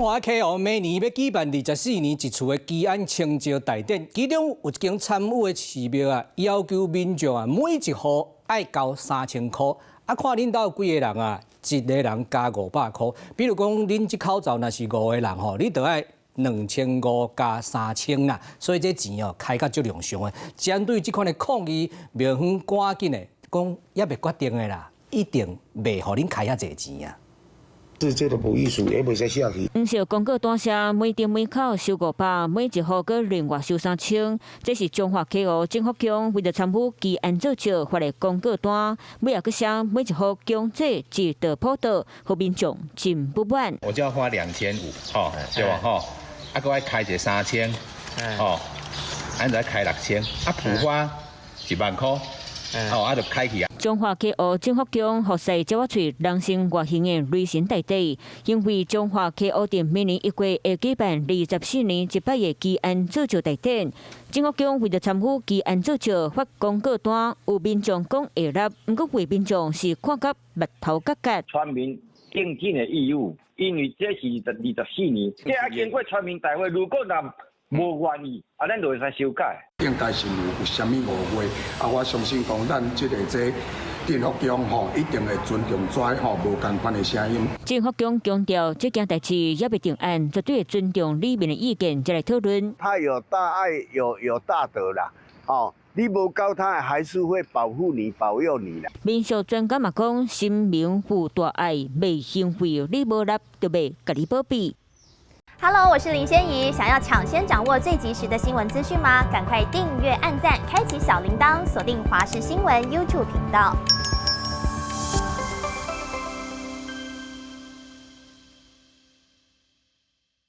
中华 KO 每年要举办24年一次的基安清照大典，其中有一间参与的寺庙啊，要求民众啊每一户爱交3000块，啊看恁兜几个人啊，一个人加500块。比如讲恁这口罩若是5个人吼，你就要2500加3000啦，所以这钱哦开甲足量上的。针对这款的抗议，庙方赶紧的讲也未决定的啦，一定袂互恁开遐济钱啊。 是这个无意思，也袂使下去。唔少广告单车每店每口收500，每一户搁另外收3000。这是中华 KO 政福宫为了参与基安造桥发的广告单，每日搁写每一户经济一道普渡，和民众真不满。我就要花2500，吼，对吧？吼，啊，搁爱开一个3000，吼，咱再开6000，啊，普花10000块，哦，啊，就开去啊。 中华 KO 政福宫服侍接我喙人生外形的雷神大帝，因为中华 KO 店每年1月会举办24年100个基安造桥大典，政福宫为了参与基安造桥发广告单，有民众讲会纳，不过为民众是看甲目头角角。全民应尽的义务，因为这是24年，这要经过全民大会，如果若无愿意，啊，咱就会使修改。应该是有啥物误会，啊，我相信讲咱这政福宫吼，一定会尊重跩吼无共款的声音。政福宫强调，这件代志也未定案，绝对会尊重里面的意见，再来讨论。他有大爱，有大德啦，哦。 你无教他，还是会保护你、保佑你的。民俗专家嘛讲，神明有大爱，袂行贿，你无纳就袂甲你保庇。Hello， 我是林仙怡。想要抢先掌握最及时的新闻资讯吗？赶快订阅、按赞、开启小铃铛，锁定华视新闻 YouTube 频道。